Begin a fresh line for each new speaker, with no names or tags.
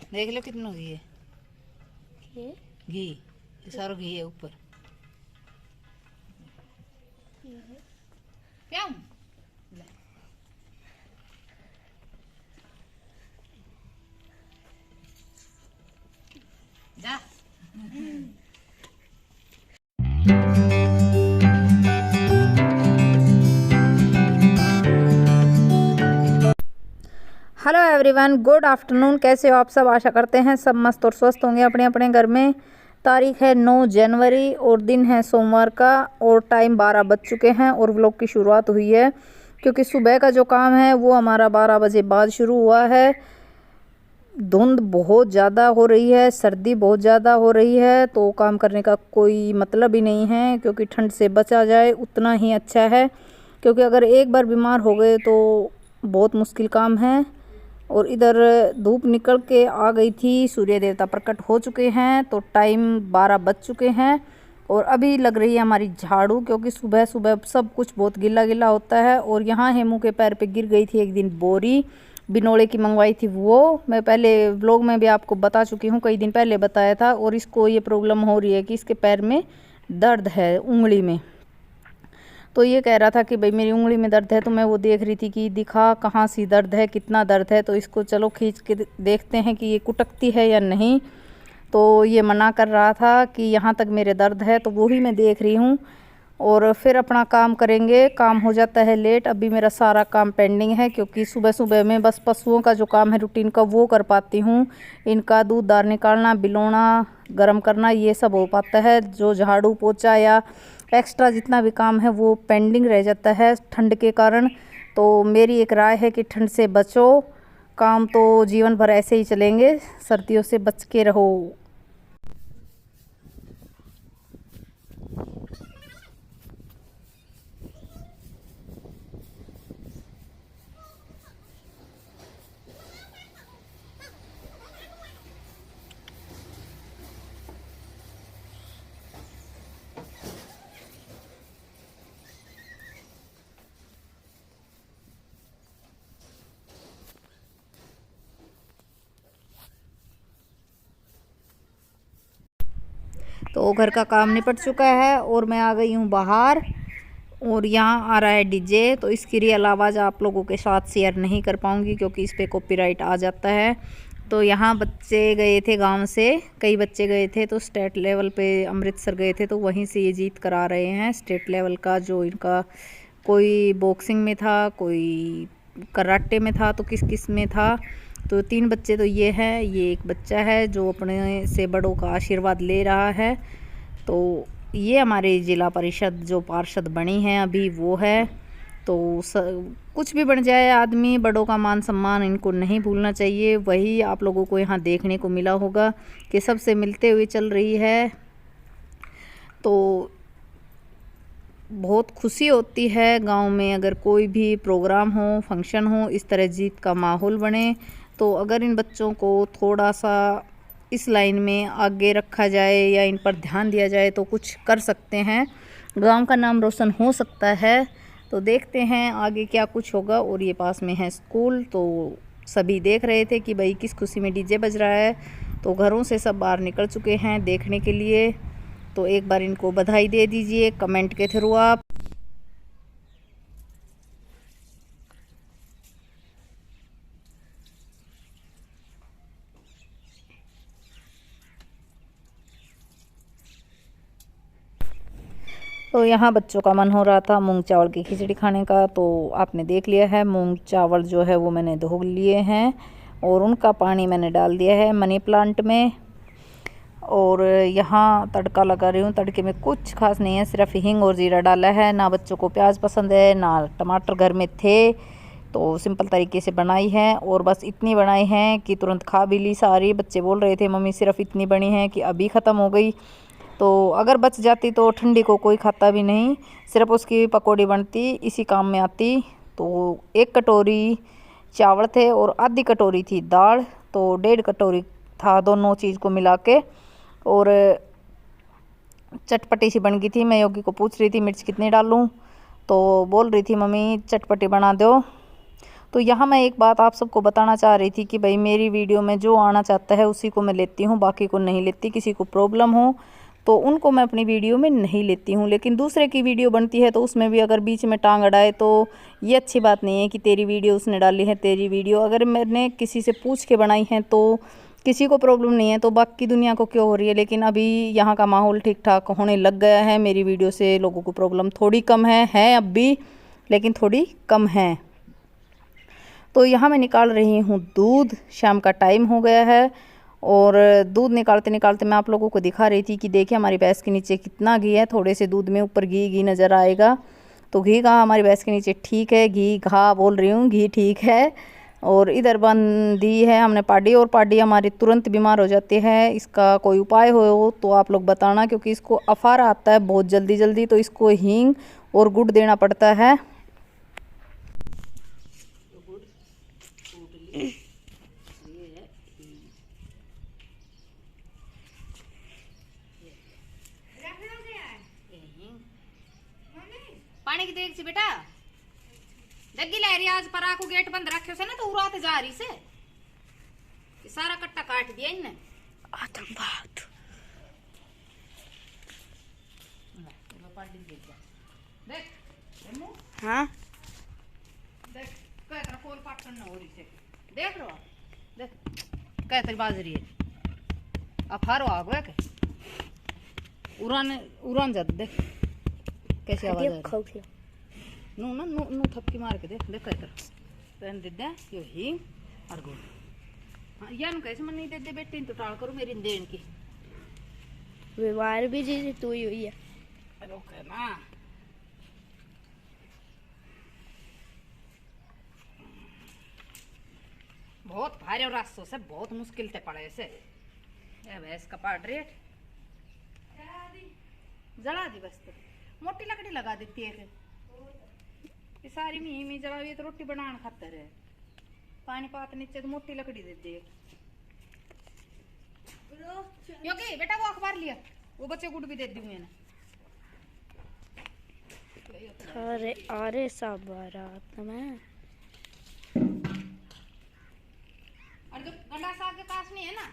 देख लो कितना घी है। घी सारा घी है ऊपर। क्या जा
हेलो एवरीवन, गुड आफ्टरनून। कैसे हो आप सब? आशा करते हैं सब मस्त और स्वस्थ होंगे अपने अपने घर में। तारीख है 9 जनवरी और दिन है सोमवार का और टाइम 12 बज चुके हैं और व्लॉग की शुरुआत हुई है क्योंकि सुबह का जो काम है वो हमारा 12 बजे बाद शुरू हुआ है। धुंध बहुत ज़्यादा हो रही है, सर्दी बहुत ज़्यादा हो रही है, तो काम करने का कोई मतलब ही नहीं है क्योंकि ठंड से बचा जाए उतना ही अच्छा है। क्योंकि अगर एक बार बीमार हो गए तो बहुत मुश्किल काम है। और इधर धूप निकल के आ गई थी, सूर्य देवता प्रकट हो चुके हैं, तो टाइम 12 बज चुके हैं और अभी लग रही है हमारी झाड़ू क्योंकि सुबह सुबह सब कुछ बहुत गिला गिला होता है। और यहाँ हेमू के पैर पे गिर गई थी एक दिन बोरी, बिनोले की मंगवाई थी वो। मैं पहले व्लॉग में भी आपको बता चुकी हूँ, कई दिन पहले बताया था। और इसको ये प्रॉब्लम हो रही है कि इसके पैर में दर्द है, उंगली में। तो ये कह रहा था कि भाई मेरी उंगली में दर्द है, तो मैं वो देख रही थी कि दिखा कहाँ सी दर्द है, कितना दर्द है। तो इसको चलो खींच के देखते हैं कि ये कुटकती है या नहीं। तो ये मना कर रहा था कि यहाँ तक मेरे दर्द है, तो वही मैं देख रही हूँ। और फिर अपना काम करेंगे। काम हो जाता है लेट, अभी मेरा सारा काम पेंडिंग है क्योंकि सुबह सुबह में बस पशुओं का जो काम है रूटीन का वो कर पाती हूँ। इनका दूध दार निकालना, बिलोना, गर्म करना, ये सब हो पाता है। जो झाड़ू पोछा या एक्स्ट्रा जितना भी काम है वो पेंडिंग रह जाता है ठंड के कारण। तो मेरी एक राय है कि ठंड से बचो, काम तो जीवन भर ऐसे ही चलेंगे, सर्दियों से बच के रहो। तो घर का काम निपट चुका है और मैं आ गई हूँ बाहर। और यहाँ आ रहा है डीजे, तो इसकी रियल आवाज़ आप लोगों के साथ शेयर नहीं कर पाऊँगी क्योंकि इस पर कॉपीराइट आ जाता है। तो यहाँ बच्चे गए थे गांव से, कई बच्चे गए थे, तो स्टेट लेवल पे अमृतसर गए थे, तो वहीं से ये जीत कर आ रहे हैं स्टेट लेवल का। जो इनका कोई बॉक्सिंग में था, कोई कराटे में था, तो किस किस में था। तो 3 बच्चे तो ये हैं, ये एक बच्चा है जो अपने से बड़ों का आशीर्वाद ले रहा है। तो ये हमारे ज़िला परिषद जो पार्षद बनी है अभी वो है। तो कुछ भी बन जाए आदमी, बड़ों का मान सम्मान इनको नहीं भूलना चाहिए। वही आप लोगों को यहाँ देखने को मिला होगा कि सबसे मिलते हुए चल रही है। तो बहुत खुशी होती है गांव में अगर कोई भी प्रोग्राम हो, फंक्शन हो, इस तरह जीत का माहौल बने। तो अगर इन बच्चों को थोड़ा सा इस लाइन में आगे रखा जाए या इन पर ध्यान दिया जाए तो कुछ कर सकते हैं, गांव का नाम रोशन हो सकता है। तो देखते हैं आगे क्या कुछ होगा। और ये पास में है स्कूल, तो सभी देख रहे थे कि भाई किस खुशी में डीजे बज रहा है। तो घरों से सब बाहर निकल चुके हैं देखने के लिए। तो एक बार इनको बधाई दे दीजिए कमेंट के थ्रू आप। तो यहाँ बच्चों का मन हो रहा था मूंग चावल की खिचड़ी खाने का, तो आपने देख लिया है मूंग चावल जो है वो मैंने धो लिए हैं और उनका पानी मैंने डाल दिया है मनी प्लांट में। और यहाँ तड़का लगा रही हूँ। तड़के में कुछ खास नहीं है, सिर्फ हींग और जीरा डाला है। ना बच्चों को प्याज पसंद है, ना टमाटर घर में थे, तो सिंपल तरीके से बनाई है। और बस इतनी बनाई है कि तुरंत खा भी ली सारी। बच्चे बोल रहे थे मम्मी सिर्फ इतनी बनी है कि अभी ख़त्म हो गई। तो अगर बच जाती तो ठंडी को कोई खाता भी नहीं, सिर्फ उसकी पकौड़ी बनती, इसी काम में आती। तो 1 कटोरी चावल थे और आधी कटोरी थी दाल, तो 1.5 कटोरी था दोनों चीज़ को मिला के। और चटपटी सी बन गई थी। मैं योगी को पूछ रही थी मिर्च कितनी डालूं, तो बोल रही थी मम्मी चटपटी बना दो। तो यहाँ मैं एक बात आप सबको बताना चाह रही थी कि भाई मेरी वीडियो में जो आना चाहता है उसी को मैं लेती हूँ, बाकी को नहीं लेती। किसी को प्रॉब्लम हो तो उनको मैं अपनी वीडियो में नहीं लेती हूँ। लेकिन दूसरे की वीडियो बनती है तो उसमें भी अगर बीच में टांग अड़ाए तो ये अच्छी बात नहीं है कि तेरी वीडियो उसने डाली है, तेरी वीडियो अगर मैंने किसी से पूछ के बनाई है तो किसी को प्रॉब्लम नहीं है, तो बाकी दुनिया को क्यों हो रही है। लेकिन अभी यहाँ का माहौल ठीक ठाक होने लग गया है, मेरी वीडियो से लोगों को प्रॉब्लम थोड़ी कम है अब भी, लेकिन थोड़ी कम है। तो यहाँ मैं निकाल रही हूँ दूध, शाम का टाइम हो गया है और दूध निकालते निकालते मैं आप लोगों को दिखा रही थी कि देखिए हमारी भैंस के नीचे कितना घी है। थोड़े से दूध में ऊपर घी घी नज़र आएगा, तो घी कहाँ हमारी भैंस के नीचे ठीक है, घी घा बोल रही हूँ, घी ठीक है। और इधर बंदी है हमने पाडी, और पाडी हमारी तुरंत बीमार हो जाती है। इसका कोई उपाय हो तो आप लोग बताना, क्योंकि इसको अफारा आता है बहुत जल्दी जल्दी, तो इसको हींग और गुड़ देना पड़ता है।
पानी की देख सी बेटा दग्गी लै रही आज, पर आको गेट बंद रखे से ना तो उरात जा रही से ये सारा कट्टा काट दिया इनने। आतंकवाद देख हाँ देख क्या कोल पाट करना हो रही से, देख लो देख क्या तेरी बाजरी है अफारो आ गया के उड़ान जाते देख कैसे आवाज आ रही। नू ना नू थपकी मार के देख देख इधर पहन दे दे यो ही और गुड़। हाँ यार कैसे मन नहीं दे दे बेटी तो टाल करो मेरी देन की
व्यवहार भी जी तू ही हुई है।
रोके ना बहुत भारी और रास्तों से बहुत मुश्किल से पड़े से भैंस का पाट रेट जला दी बस, तो मोटी लकड़ी लगा देती है कि सारी मी जला हुई तो रोटी बनाने खातर है, पानी पात नीचे तो मोटी लकड़ी देती है। क्योंकि बेटा वो अखबार लिया वो बच्चे गुड़ भी दे दी मैंने।
अरे अरे सब बारात में
और जो गंडा साग के पास नहीं है ना